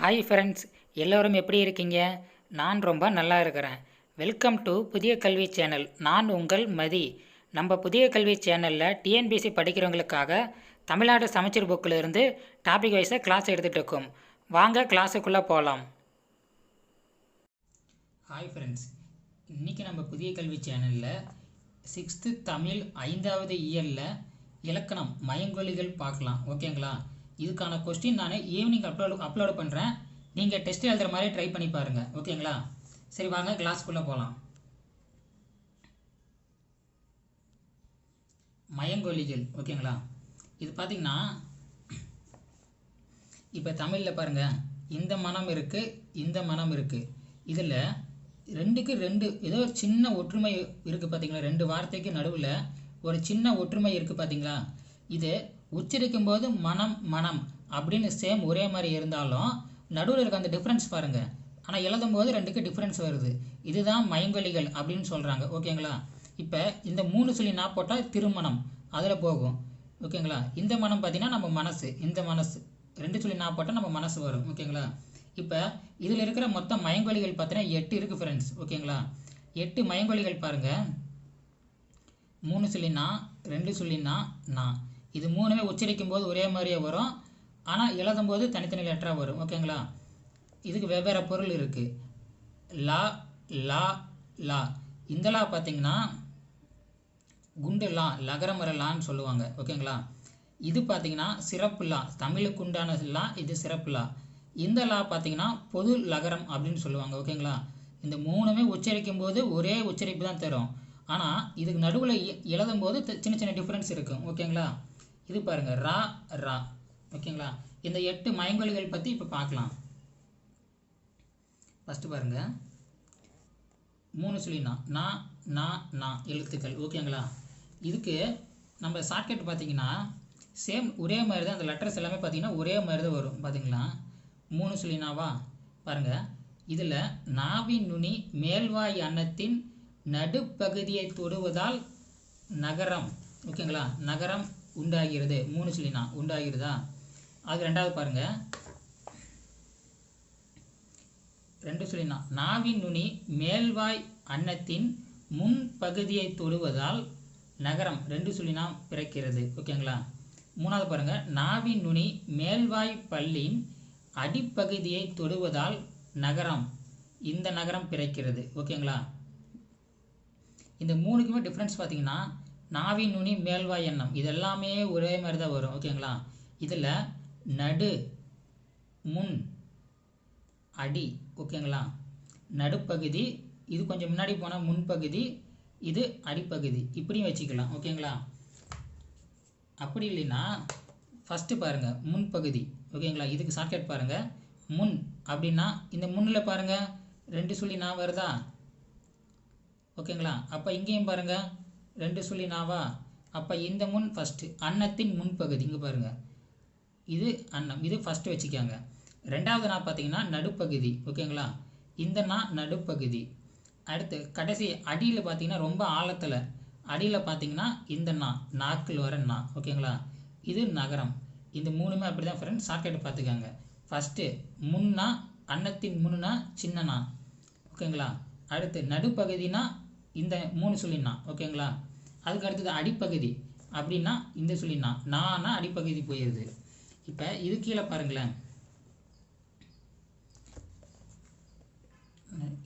Hi friends, எல்லோரும் எப்படி இருக்கீங்க? நான் ரொம்ப நல்லா இருக்கிறேன். வெல்கம் டு புதிய கல்வி சேனல். நான் உங்கள் மதி. நம்ம புதிய கல்வி சேனலில் டிஎன்பிஎஸ்சி படிக்கிறவங்களுக்காக தமிழ்நாடு சமச்சீர் புக்கில் இருந்து டாபிக் வைஸாக கிளாஸ் எடுத்துகிட்டு இருக்கோம். வாங்க கிளாஸுக்குள்ளே போகலாம். ஹாய் ஃப்ரெண்ட்ஸ், இன்றைக்கி நம்ம புதிய கல்வி சேனலில் 6th தமிழ் 5வது இயலில் இலக்கணம் மயங்கொலிகள் பார்க்கலாம். ஓகேங்களா? இதுக்கான கொஸ்டின் நான் ஈவினிங் அப்லோடு பண்ணுறேன். நீங்கள் டெஸ்ட் எழுதுகிற மாதிரி ட்ரை பண்ணி பாருங்கள். ஓகேங்களா? சரி, வாங்க கிளாஸ்க்குள்ளே போகலாம். மயங்கொலிகள். ஓகேங்களா? இது பார்த்திங்கன்னா இப்போ தமிழில் பாருங்கள், இந்த மனம் இருக்குது, இந்த மனம் இருக்குது. இதில் ரெண்டுக்கு ரெண்டு ஏதோ சின்ன ஒற்றுமை இருக்குது பார்த்தீங்களா? ரெண்டு வார்த்தைக்கு நடுவில் ஒரு சின்ன ஒற்றுமை இருக்குது பார்த்தீங்களா? இது உச்சரிக்கும் போது மனம் மனம் அப்படின்னு சேம் ஒரே மாதிரி இருந்தாலும் நடுவில் இருக்க அந்த டிஃப்ரென்ஸ் பாருங்கள். ஆனால் எழுதும் போது ரெண்டுக்கு டிஃப்ரென்ஸ் வருது. இதுதான் மயங்கொலிகள் அப்படின்னு சொல்கிறாங்க. ஓகேங்களா? இப்போ இந்த 3 சொல்லி நான் போட்டால் திருமணம் அதில் போகும். ஓகேங்களா? இந்த மனம் பார்த்தீங்கன்னா நம்ம மனசு, இந்த மனசு 2 சொல்லி நான் போட்டால் நம்ம மனசு வரும். ஓகேங்களா? இப்போ இதில் இருக்கிற மொத்தம் மயங்கொலிகள் பார்த்தீங்கன்னா 8 இருக்குது ஃப்ரெண்ட்ஸ். ஓகேங்களா? 8 மயங்கொலிகள் பாருங்கள். 3 சொல்லினா, 2 சொல்லினா, நான். இது 3மே உச்சரிக்கும் போது ஒரே மாதிரியே வரும். ஆனால் எழுதும் போது தனித்தனி லெட்டராக வரும். ஓகேங்களா? இதுக்கு வெவ்வேறு பொருள் இருக்குது. லா லா லா. இந்த லா பார்த்தீங்கன்னா குண்டு லா, லகரமர லான்னு சொல்லுவாங்க. ஓகேங்களா? இது பார்த்தீங்கன்னா சிறப்பு லா, தமிழுக்கு உண்டான லா, இது சிறப்பு லா. இந்த லா பார்த்தீங்கன்னா பொது லகரம் அப்படின்னு சொல்லுவாங்க. ஓகேங்களா? இந்த 3மே உச்சரிக்கும் போது ஒரே உச்சரிப்பு தான் தரும். ஆனால் இதுக்கு நடுவில் எழுதும் போது சின்ன சின்ன டிஃப்ரென்ஸ் இருக்கும். ஓகேங்களா? இது பாருங்கள், ரா ரா. ஓகேங்களா? இந்த 8 மயங்கொலிகள் பற்றி இப்போ பார்க்கலாம். ஃபஸ்ட்டு பாருங்கள், 3 சொல்லினா நான் எழுத்துக்கள். ஓகேங்களா? இதுக்கு நம்ம ஷார்ட்கட் பார்த்தீங்கன்னா சேம் ஒரே மாதிரி தான். அந்த லெட்டர்ஸ் எல்லாமே பார்த்தீங்கன்னா ஒரே மாதிரி தான் வரும். பார்த்தீங்களா? 3 சொல்லினாவா பாருங்கள். இதில் நாவின் நுனி மேல்வாய் அன்னத்தின் நடுப்பகுதியை தொடுவதால் நகரம். ஓகேங்களா? நகரம் உண்டாகிறது. 3 சொல்லினா உண்டாகிறதா? அது ரெண்டாவது பாருங்கள். 2 சொல்லினா நாவின் நுனி மேல்வாய் அன்னத்தின் முன்பகுதியை தொடுவதால் நகரம் 2 சொல்லினா பிறக்கிறது. ஓகேங்களா? மூணாவது பாருங்கள், நாவின் நுனி மேல்வாய் பல்லின் அடிப்பகுதியை தொடுவதால் நகரம், இந்த நகரம் பிறக்கிறது. ஓகேங்களா? இந்த 3க்குமே டிஃப்ரென்ஸ் பார்த்தீங்கன்னா நாவின் நுனி மேல்வாய் எண்ணம் இது எல்லாமே ஒரே மாதிரி தான் வரும். ஓகேங்களா? இதில் நடு முன் அடி. ஓகேங்களா? நடுப்பகுதி, இது கொஞ்சம் முன்னாடி போனால் முன்பகுதி, இது அடிப்பகுதி, இப்படியும் வச்சுக்கலாம். ஓகேங்களா? அப்படி இல்லைன்னா ஃபஸ்ட்டு பாருங்கள் முன்பகுதி. ஓகேங்களா? இதுக்கு ஷார்ட்கட் பாருங்கள். முன் அப்படின்னா இந்த முன்னில் பாருங்கள் 2 சொல்லி நான் வருதா? ஓகேங்களா? அப்போ இங்கேயும் பாருங்கள் 2 சொல்லி நாவா? அப்போ இந்த முன் ஃபஸ்ட்டு, அன்னத்தின் முன்பகுதி இங்கே பாருங்கள், இது அன்னம், இது ஃபஸ்ட்டு வச்சுக்காங்க. ரெண்டாவது நான் பார்த்தீங்கன்னா நடுப்பகுதி. ஓகேங்களா? இந்த நான் நடுப்பகுதி. அடுத்து கடைசி அடியில் பார்த்தீங்கன்னா ரொம்ப ஆழத்தில், அடியில் பார்த்தீங்கன்னா இந்த நாக்கில் வர நா. ஓகேங்களா? இது நகரம். இந்த 3மே அப்படி தான் ஃப்ரெண்ட்ஸ். ஷார்ட்கட் பார்த்துக்காங்க. ஃபஸ்ட்டு முன்னா, அன்னத்தின் முன்னா சின்னனா. ஓகேங்களா? அடுத்து நடுப்பகுதினா இந்த 3 சொல்லினா. ஓகேங்களா? அதுக்கு அடுத்தது அடிப்பகுதி அப்படின்னா இந்த சொல்லினா, நானா அடிப்பகுதி போயிடுது. இப்போ இது கீழே பாருங்களேன்,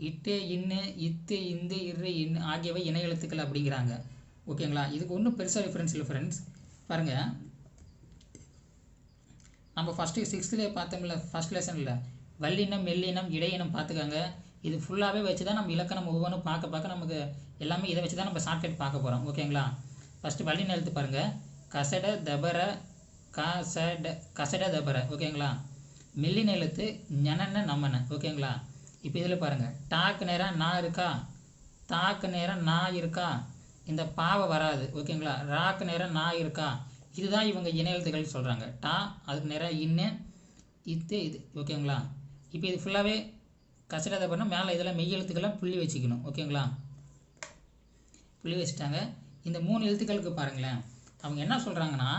இட்டு இன்னு இத்து இந்து இரு இன்னு ஆகியவை இணை எழுத்துக்கள் அப்படிங்கிறாங்க. ஓகேங்களா? இதுக்கு ஒன்றும் பெருசாக டிஃப்ரென்ஸ் இல்லை ஃப்ரெண்ட்ஸ். பாருங்கள், நம்ம ஃபஸ்ட்டு 6th பார்த்தோம்ல, ஃபஸ்ட் லெசனில் வல்லினம் மெல்லினம் இடையினம் பார்த்துக்காங்க. இது ஃபுல்லாகவே வச்சு தான் நம்ம இலக்கணம் ஒவ்வொன்றும் பார்க்க நமக்கு எல்லாமே இதை வச்சு தான் நம்ம ஷார்ட்கட் பார்க்க போகிறோம். ஓகேங்களா? ஃபஸ்ட்டு வல்லின எழுத்து பாருங்கள், கசட தபர, கசட தபர. ஓகேங்களா? மெல்லின எழுத்து ஞனன நமன. ஓகேங்களா? இப்போ இதில் பாருங்கள், டாக்கு நேரம் நான் இருக்கா, தாக்கு நேரம் நான் இருக்கா, இந்த பாவை வராது. ஓகேங்களா? ராக்கு நேரம் நான் இருக்கா, இதுதான் இவங்க இணை எழுத்துக்கள் சொல்கிறாங்க. டா அதுக்கு நேரம் இன்னு இத்து இது. ஓகேங்களா? இப்போ இது ஃபுல்லாகவே கசடாத பண்ணால் மேலே இதெல்லாம் மெய் எழுத்துக்கெல்லாம் புள்ளி வச்சுக்கணும். ஓகேங்களா? புள்ளி வச்சுட்டாங்க. இந்த 3 எழுத்துக்களுக்கு பாருங்களேன், அவங்க என்ன சொல்கிறாங்கன்னா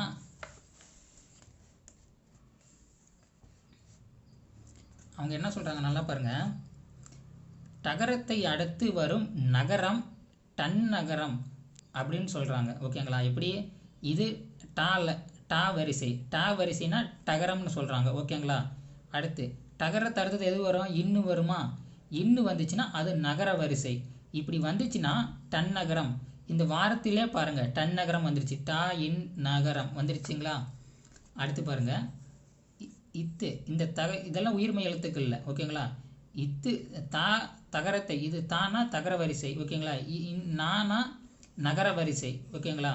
அவங்க என்ன சொல்கிறாங்க நல்லா பாருங்கள். டகரத்தை அடுத்து வரும் நகரம் டன்னகரம் அப்படின்னு சொல்கிறாங்க. ஓகேங்களா? எப்படி இது டா வரிசை, டா வரிசைனா டகரம்னு சொல்கிறாங்க. ஓகேங்களா? அடுத்து டகரத்தை அடுத்தது எது வரும்? இன்னு வருமா? இன்னு வந்துச்சுன்னா அது நகர வரிசை. இப்படி வந்துச்சுன்னா டன்னகரம். இந்த வாரத்திலே பாருங்கள் டன்னகரம் வந்துருச்சு. டா இன் நகரம் வந்துருச்சுங்களா? அடுத்து பாருங்கள் இத்து, இந்த இதெல்லாம் உயிர்மை எழுத்துக்கள் இல்லை. ஓகேங்களா? இத்து தகரத்தை, இது தானா தகர வரிசை. ஓகேங்களா? நானா நகர வரிசை. ஓகேங்களா?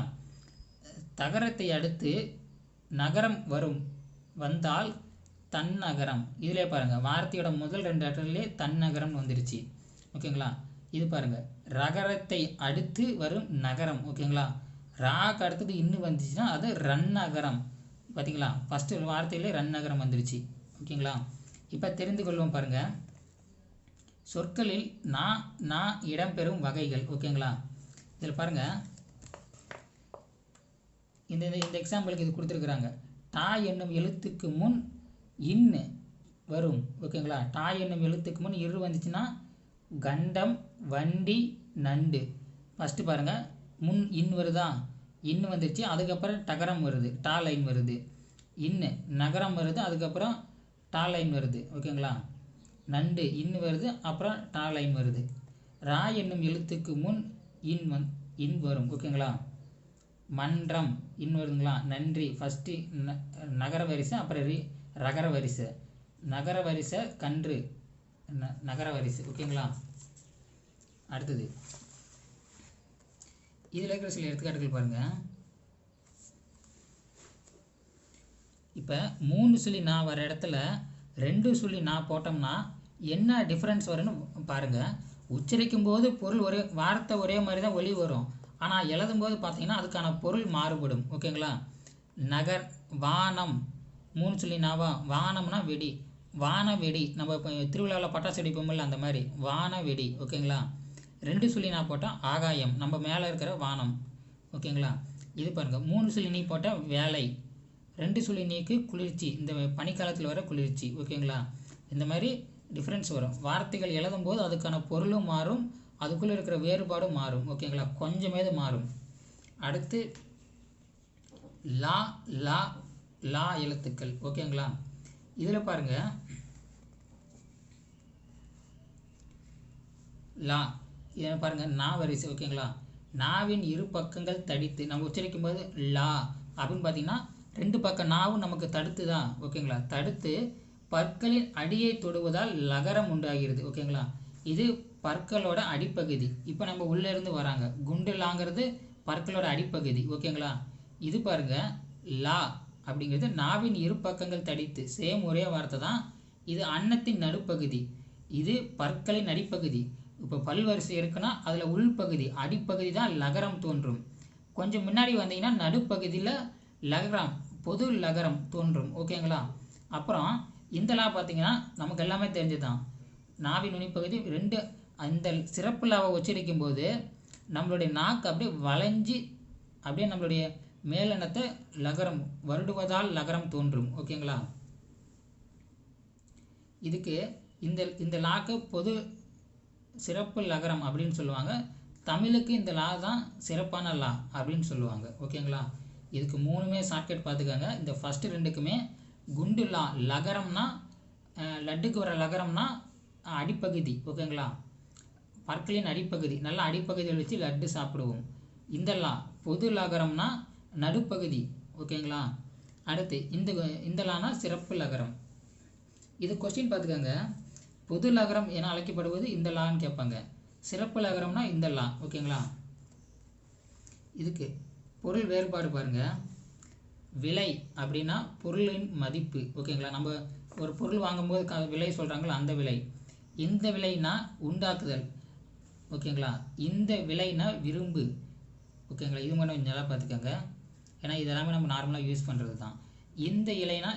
தகரத்தை அடுத்து நகரம் வந்தால் தன்னகரம். இதிலே பாருங்கள் வார்த்தையோட முதல் 2 லெட்டர்லேயே தன்னகரம் வந்துருச்சு. ஓகேங்களா? இது பாருங்கள் ரகரத்தை அடுத்து வரும் நகரம். ஓகேங்களா? ராக்கு அடுத்தது இன்னும் வந்துச்சுன்னா அது ரன்னகரம். பார்த்தீங்களா? ஃபஸ்ட்டு வார்த்தையிலே ரன்னகரம் வந்துருச்சு. ஓகேங்களா? இப்போ தெரிந்து கொள்வோம் பாருங்கள். சொற்களில் நான் இடம்பெறும் வகைகள். ஓகேங்களா? இதில் பாருங்கள் இந்த எக்ஸாம்பிளுக்கு இது கொடுத்துருக்குறாங்க. டா என்னும் எழுத்துக்கு முன் இன்னு வரும். ஓகேங்களா? டா என்னும் எழுத்துக்கு முன் இரு வந்துச்சுன்னா கண்டம், வண்டி, நண்டு. ஃபஸ்ட்டு பாருங்கள் முன் இன் வருதா? இன்னு வந்துருச்சு. அதுக்கப்புறம் டகரம் வருது, டா லைன் வருது. இன்னு நகரம் வருது, அதுக்கப்புறம் டா லைன் வருது. ஓகேங்களா? நண்டு இன்னு வருது, அப்புறம் டா லைன் வருது. ரா என்னும் எழுத்துக்கு முன் இன் வரும். ஓகேங்களா? மன்றம் இன் வருதுங்களா? நன்றி ஃபஸ்ட்டு நகர வரிசை, அப்புறம் ரகர வரிசை. நகர வரிசை கன்று, நகர வரிசை. ஓகேங்களா? அடுத்தது இதில் இருக்கிற சில எடுத்துக்காட்டுகள் பாருங்கள். இப்போ 3 சொல்லி நான் வர இடத்துல 2 சொல்லி நான் போட்டோம்னா என்ன டிஃப்ரென்ஸ் வரும்னு பாருங்கள். உச்சரிக்கும் போது பொருள் வார்த்தை ஒரே மாதிரி தான் ஒலி வரும். ஆனால் எழுதும் போது பார்த்தீங்கன்னா அதுக்கான பொருள் மாறுபடும். ஓகேங்களா? வானம் 3 சொல்லி நாவா, வானம்னா வெடி, வான வெடி. நம்ம இப்போ திருவிழாவில் பட்டாசு வெடிப்போம்ல அந்த மாதிரி வான வெடி. ஓகேங்களா? 2 சொல்லி நான் போட்டால் ஆகாயம், நம்ம மேலே இருக்கிற வானம். ஓகேங்களா? இது பாருங்கள் 3 சொல்லி நீ போட்டால் வேலை, 2 சொல்லி நீக்கு குளிர்ச்சி, இந்த பனிக்காலத்தில் வர குளிர்ச்சி. ஓகேங்களா? இந்த மாதிரி டிஃப்ரென்ஸ் வரும். வார்த்தைகள் எழுதும் போது அதுக்கான பொருளும் மாறும், அதுக்குள்ளே இருக்கிற வேறுபாடும் மாறும். ஓகேங்களா? கொஞ்சமேது மாறும். அடுத்து லா எழுத்துக்கள். ஓகேங்களா? இதில் பாருங்கள் லா இதை பாருங்கள் நா வரிசை. ஓகேங்களா? நாவின் இரு பக்கங்கள் தடித்து, நம்ம உச்சரிக்கும் போது லா அப்படின்னு பார்த்தீங்கன்னா 2 பக்கம் நாவும் நமக்கு தடுத்து தான். ஓகேங்களா? தடுத்து பற்களின் அடியை தொடுவதால் லகரம் உண்டாகிறது. ஓகேங்களா? இது பற்களோட அடிப்பகுதி. இப்போ நம்ம உள்ளேருந்து வராங்க, குண்டு லாங்கிறது பற்களோட அடிப்பகுதி. ஓகேங்களா? இது பாருங்க லா அப்படிங்கிறது நாவின் இரு பக்கங்கள் தடித்து, சேம் ஒரே வார்த்தை தான். இது அன்னத்தின் நடுப்பகுதி, இது பற்களின் அடிப்பகுதி. இப்போ பல்வரிசை இருக்குன்னா அதில் உள்பகுதி அடிப்பகுதி தான் லகரம் தோன்றும். கொஞ்சம் முன்னாடி வந்தீங்கன்னா நடுப்பகுதியில் லகரம், பொது லகரம் தோன்றும். ஓகேங்களா? அப்புறம் இந்த லா பார்த்தீங்கன்னா நமக்கு எல்லாமே தெரிஞ்சுதான். நாவின் நுனிப்பகுதி 2 அந்த சிறப்பு லாவை உச்சரிக்கும் போது நம்மளுடைய நாக்கு அப்படியே வளைஞ்சி அப்படியே நம்மளுடைய மேலெண்ணத்தை லகரம் வருடுவதால் லகரம் தோன்றும். ஓகேங்களா? இதுக்கு இந்த லாக்கு பொது சிறப்பு லகரம் அப்படின்னு சொல்லுவாங்க. தமிழுக்கு இந்த லா தான் சிறப்பான லா அப்படின்னு சொல்லுவாங்க. ஓகேங்களா? இதுக்கு 3மே ஷார்ட்கட் பார்த்துக்கோங்க. இந்த ஃபஸ்ட்டு 2க்குமே குண்டு லா, லகரம்னா லட்டுக்கு வர லகரம்னா அடிப்பகுதி. ஓகேங்களா? பற்களின் அடிப்பகுதி, நல்லா அடிப்பகுதியில் வச்சு லட்டு சாப்பிடுவோம். இந்த லா பொது லகரம்னா நடுப்பகுதி. ஓகேங்களா? அடுத்து இந்த லானா சிறப்பு லகரம். இது கொஸ்டின் பார்த்துக்கோங்க. பொது லகரம் என அழைக்கப்படுவது இந்த லான்னு கேட்பாங்க. சிறப்பு லகரம்னா இந்த லா. ஓகேங்களா? இதுக்கு பொருள் வேறுபாடு பாருங்கள். விலை அப்படின்னா பொருளின் மதிப்பு. ஓகேங்களா? நம்ம ஒரு பொருள் வாங்கும்போது விலை சொல்கிறாங்களோ அந்த விலை. இந்த விலைனா உண்டாக்குதல். ஓகேங்களா? இந்த விலைனா விரும்பு. ஓகேங்களா? இது மட்டும் நல்லா பார்த்துக்கோங்க. ஏன்னா இதெல்லாமே நம்ம நார்மலாக யூஸ் பண்ணுறது தான். இந்த இலைனா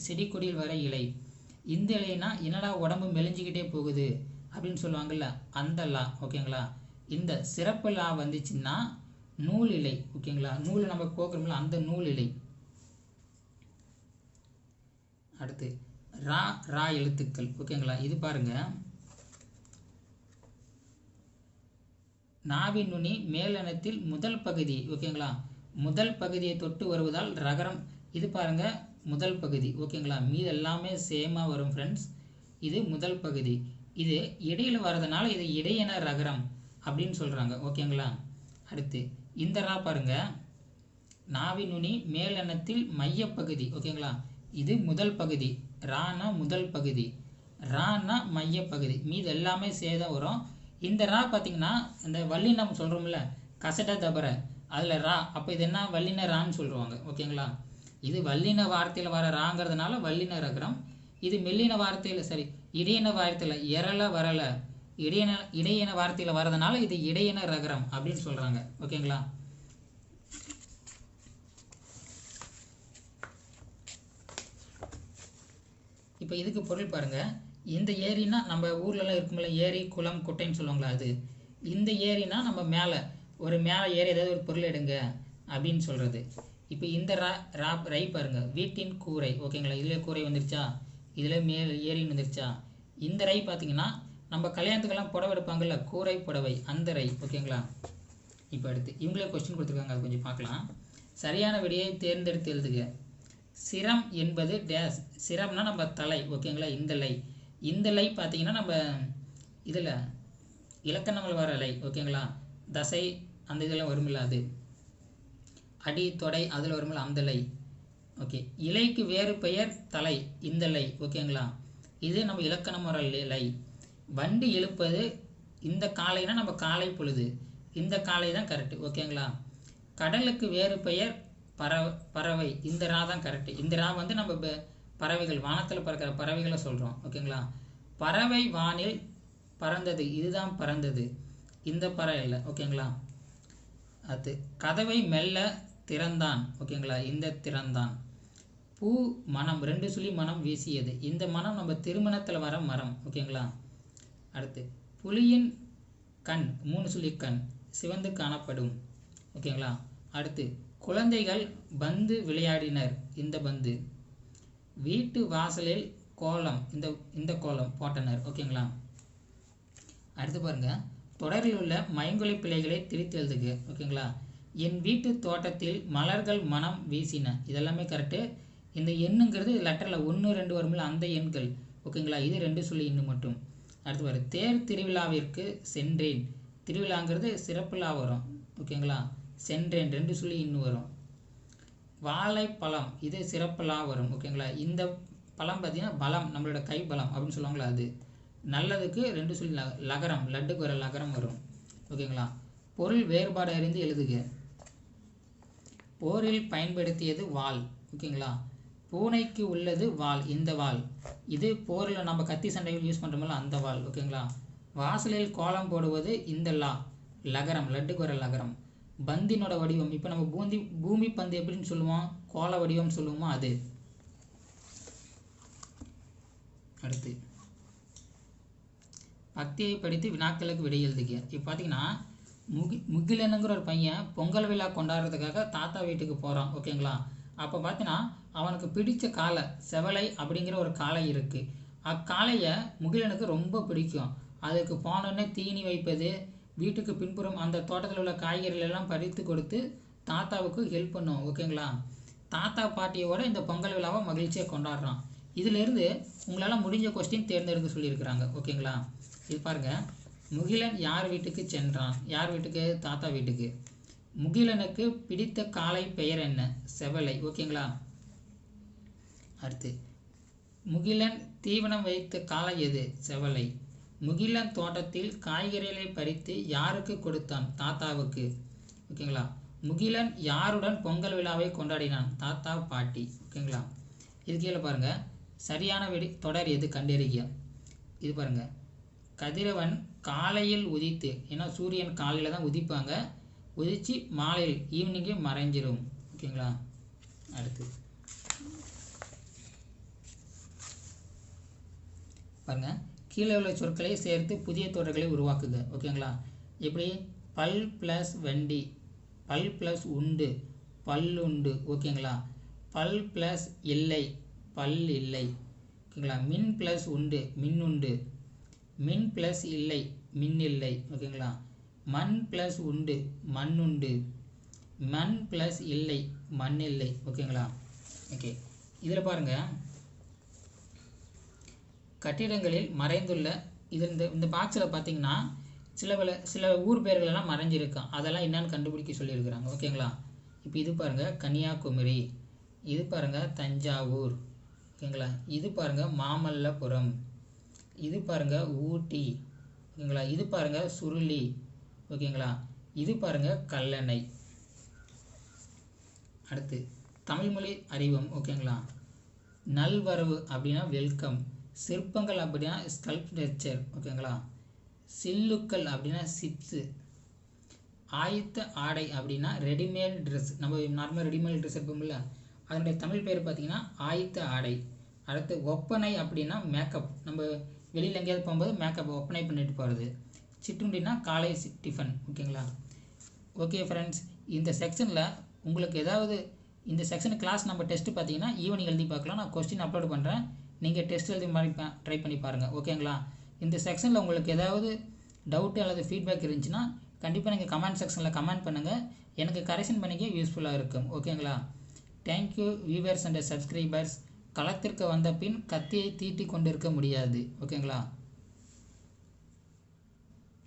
செடி கொடியில் வர இலை. இந்த இலைனா என்னடா உடம்பு மெலிஞ்சிக்கிட்டே போகுது அப்படின்னு சொல்லுவாங்கள்ல அந்த லா. ஓகேங்களா? இந்த சிறப்பு லா வந்துச்சுன்னா நூல் இலை. ஓகேங்களா? நூல் நம்ம கோக்குறோம்ல அந்த நூல் இலை. அடுத்து ரா ரா எழுத்துக்கள். ஓகேங்களா? இது பாருங்க, நாவின் நுனி மேலெனத்தில் முதல் பகுதி. ஓகேங்களா? முதல் பகுதியை தொட்டு வருவதால் ரகரம். இது பாருங்க முதல் பகுதி. ஓகேங்களா? மீது எல்லாமே சேமாக வரும் ஃப்ரெண்ட்ஸ். இது முதல் பகுதி. இது இடையில் வர்றதுனால இது இடையென ரகரம் அப்படின்னு சொல்கிறாங்க. ஓகேங்களா? அடுத்து இந்த ரா பாருங்க, நாவின் நுனி மேலெண்ணத்தில் மையப்பகுதி. ஓகேங்களா? இது முதல் பகுதி. ரானா முதல் பகுதி, ரானா மையப்பகுதி, மீது எல்லாமே சேதம் வரும். இந்த ரா பார்த்தீங்கன்னா இந்த வல்லினம் சொல்கிறோம்ல, கசட தபர, அதில் ரா. அப்போ இது என்ன வல்லின ரான்னு சொல்லுவாங்க. ஓகேங்களா? இது வல்லின வார்த்தையில் வர ராங்கிறதுனால வல்லின ரகரம். இது மெல்லின வார்த்தையில் சரி இடையின வார்த்தையில் எரல வரல இடையின வார்த்தையில் வரதுனால இது இடையின ரகரம் அப்படின்னு சொல்கிறாங்க. ஓகேங்களா? இப்போ இதுக்கு பொருள் பாருங்கள். இந்த ஏரினா நம்ம ஊர்லலாம் இருக்கும்ல, ஏரி குளம் குட்டைன்னு சொல்லுவாங்களா, அது. இந்த ஏரினா நம்ம மேலே ஏறி ஏதாவது ஒரு பொருள் எடுங்க அப்படின்னு சொல்கிறது. இப்போ இந்த ரை பாருங்க, வீட்டின் கூரை. ஓகேங்களா? இதில் கூரை வந்துருச்சா, இதில் மேல் ஏரின்னு வந்துருச்சா. இந்த ரை பார்த்தீங்கன்னா நம்ம கல்யாணத்துக்கெல்லாம் புடவை எடுப்பாங்கல்ல, கூரை புடவை, அந்த ரை. ஓகேங்களா? இப்போ அடுத்து இவங்களே கொஸ்டின் கொடுத்துருக்காங்க, அது கொஞ்சம் பார்க்கலாம். சரியான விடையை தேர்ந்தெடுத்து எழுதுக. சிரம் என்பது டேஸ். சிரம்னா நம்ம தலை. ஓகேங்களா? இந்த லை பார்த்தீங்கன்னா நம்ம இதில் இலக்கணங்கள் வர லை. ஓகேங்களா? தசை அந்த இதெல்லாம் வருமில்ல, அது. அடி தொடை அதில் வருமில்ல, அந்த லை. ஓகே. இலைக்கு வேறு பெயர் தலை, இந்த லை. ஓகேங்களா? இது நம்ம இலக்கணம் வர லை. வண்டி எழுப்பது, இந்த காலைனா நம்ம காலை பொழுது, இந்த காலை தான் கரெக்டு. ஓகேங்களா? கடலுக்கு வேறு பெயர் பறவை, இந்த ரா தான் கரெக்டு. இந்த ரா வந்து நம்ம பறவைகள், வானத்தில் பறக்கிற பறவைகளை சொல்கிறோம். ஓகேங்களா? பறவை வானில் பறந்தது, இதுதான் பறந்தது, இந்த பறவை இல்லை. ஓகேங்களா? அது கதவை மெல்ல திறந்தான். ஓகேங்களா? இந்த திறந்தான். பூ மனம், 2 சுழி மனம் வீசியது, இந்த மனம் நம்ம திருமணத்தில் வர மரம். ஓகேங்களா? அடுத்து புலியின் கண், 3 சுழி கண், சிவந்து காணப்படும். ஓகேங்களா? அடுத்து குழந்தைகள் பந்து விளையாடினர், இந்த பந்து. வீட்டு வாசலில் கோலம், இந்த கோலம் போட்டனர். ஓகேங்களா? அடுத்து பாருங்க, தொடரில் உள்ள மைங்கொலி பிழைகளை திரித்து எழுதுக. ஓகேங்களா? என் வீட்டு தோட்டத்தில் மலர்கள் மனம் வீசின, இதெல்லாமே கரெக்டு. இந்த எண்ணுங்கிறது லெட்டரில் 1 2 வரும்ல, அந்த எண்கள். ஓகேங்களா? இது 2 சுழி எண்ணு மட்டும். அடுத்து பாரு, தேர் திருவிழாவிற்கு சென்றேன், திருவிழாங்கிறது சிறப்புலா வரும். ஓகேங்களா? சென்றேன் 2 சுழி இன்னும் வரும். வாழைப்பழம், இது சிறப்புலா வரும். ஓகேங்களா? இந்த பழம் பார்த்தீங்கன்னா பலம், நம்மளோட கை பலம் அப்படின்னு சொல்லுவாங்களா, அது. நல்லதுக்கு 2 சுழி லகரம், லட்டுக்கு வர லகரம் வரும். ஓகேங்களா? பொருள் வேறுபாடு அறிந்து எழுதுக. போரில் பயன்படுத்தியது வாள். ஓகேங்களா? பூனைக்கு உள்ளது வாள், இந்த வாள். இது போரில் நம்ம கத்தி சண்டைகள் யூஸ் பண்ணுறோம்ல, அந்த வாள். ஓகேங்களா? வாசலில் கோலம் போடுவது, இந்த லா, லகரம், லட்டுக்கு வர லகரம். பந்தினோட வடிவம், இப்போ நம்ம பூமி பந்து எப்படின்னு சொல்லுவோம், கோல வடிவம் சொல்லுவோமோ, அது. அடுத்து பக்தியை படித்து வினாக்களுக்கு விடை எழுதுக. இப்போ பார்த்தீங்கன்னா முகிலனுங்கிற ஒரு பையன் பொங்கல் விழா கொண்டாடுறதுக்காக தாத்தா வீட்டுக்கு போகிறான். ஓகேங்களா? அப்போ பார்த்தீங்கன்னா அவனுக்கு பிடிச்ச காளை, செவலை அப்படிங்கிற ஒரு காளை இருக்குது. அக்காளையை முகிலனுக்கு ரொம்ப பிடிக்கும். அதுக்கு போனோடனே தீனி வைப்பது, வீட்டுக்கு பின்புறம் அந்த தோட்டத்தில் உள்ள காய்கறிகள் எல்லாம் பறித்து கொடுத்து தாத்தாவுக்கு ஹெல்ப் பண்ணுவோம். ஓகேங்களா? தாத்தா பாட்டியோட இந்த பொங்கல் விழாவை மகிழ்ச்சியாக கொண்டாடுறான். இதிலிருந்து உங்களால் முடிஞ்ச கொஸ்டின் தேர்ந்தெடுக்க சொல்லியிருக்கிறாங்க. ஓகேங்களா? இது பாருங்கள், முகிலன் யார் வீட்டுக்கு சென்றான், யார் வீட்டுக்கு, தாத்தா வீட்டுக்கு. முகிலனுக்கு பிடித்த காளை பெயர் என்ன, செவலை. ஓகேங்களா? அடுத்து முகிலன் தீவனம் வைத்த காளை எது, செவலை. முகிலன் தோட்டத்தில் காய்கறிகளை பறித்து யாருக்கு கொடுத்தான், தாத்தாவுக்கு. ஓகேங்களா? முகிலன் யாருடன் பொங்கல் விழாவை கொண்டாடினான், தாத்தா பாட்டி. ஓகேங்களா? இது கீழே பாருங்கள், சரியான விடை தொடர் எது கண்டறிய. இது பாருங்கள், கதிரவன் காலையில் உதித்து, ஏன்னா சூரியன் காலையில் தான் உதிப்பாங்க, உதித்து மாலையில் ஈவினிங்கே மறைஞ்சிரும். ஓகேங்களா? அடுத்து பாருங்கள், கீழே உள்ள சொற்களை சேர்த்து புதிய தொடர்களை உருவாக்குக. ஓகேங்களா? எப்படி, பல் ப்ளஸ் வண்டி, பல் ப்ளஸ் உண்டு, பல்லுண்டு. ஓகேங்களா? பல் ப்ளஸ் இல்லை, பல் இல்லை. ஓகேங்களா. மின் ப்ளஸ் உண்டு மின் உண்டு, மின் ப்ளஸ் இல்லை மின் இல்லை. ஓகேங்களா. மண் ப்ளஸ் உண்டு மண் உண்டு, மண் ப்ளஸ் இல்லை மண் இல்லை. ஓகேங்களா. ஓகே, இதில் பாருங்கள், கட்டிடங்களில் மறைந்துள்ள இது இந்த பாக்ஸில் பார்த்தீங்கன்னா சில ஊர் பெயர்களெல்லாம் மறைஞ்சிருக்கான், அதெல்லாம் என்னன்னு கண்டுபிடிக்க சொல்லியிருக்கிறாங்க. ஓகேங்களா. இப்போ இது பாருங்கள் கன்னியாகுமரி, இது பாருங்கள் தஞ்சாவூர். ஓகேங்களா. இது பாருங்கள் மாமல்லபுரம், இது பாருங்கள் ஊட்டி. ஓகேங்களா. இது பாருங்கள் சுருளி. ஓகேங்களா. இது பாருங்கள் கல்லணை. அடுத்து தமிழ்மொழி அறிவோம். ஓகேங்களா. நல்வரவு அப்படின்னா வெல்கம், சிற்பங்கள் அப்படின்னா ஸ்கல்ப்சர். ஓகேங்களா. சில்லுக்கள் அப்படின்னா சிப்ஸு, ஆயத்த ஆடை அப்படின்னா ரெடிமேட் ட்ரெஸ். நம்ம நார்மலாக ரெடிமேட் ட்ரெஸ் எடுப்போம்ல, அதனுடைய தமிழ் பேர் பார்த்திங்கன்னா ஆயத்த ஆடை. அடுத்து ஒப்பனை அப்படின்னா மேக்கப், நம்ம வெளியில் எங்கேயாவது போகும்போது மேக்கப் ஒப்பனை பண்ணிட்டு போகிறது. சிற்றுண்டினா காலை டிஃபன். ஓகேங்களா. ஓகே ஃப்ரெண்ட்ஸ், இந்த செக்ஷனில் உங்களுக்கு ஏதாவது இந்த செக்ஷன் கிளாஸ் நம்ம டெஸ்ட்டு பார்த்தீங்கன்னா ஈவினிங் எழுதி பார்க்கலாம். நான் கொஸ்டின் அப்லோட் பண்ணுறேன், நீங்கள் டெஸ்ட் எழுதி மாதிரி ட்ரை பண்ணி பாருங்கள். ஓகேங்களா. இந்த செக்ஷனில் உங்களுக்கு ஏதாவது டவுட்டு அல்லது ஃபீட்பேக் இருந்துச்சுன்னா கண்டிப்பாக நீங்கள் கமெண்ட் செக்ஷனில் கமெண்ட் பண்ணுங்கள், எனக்கு கரெக்ஷன் பண்ணிக்க யூஸ்ஃபுல்லாக இருக்கும். ஓகேங்களா. Thank you viewers and subscribers. களத்திற்கு வந்த பின் கத்தியை தீட்டி கொண்டிருக்க முடியாது. ஓகேங்களா.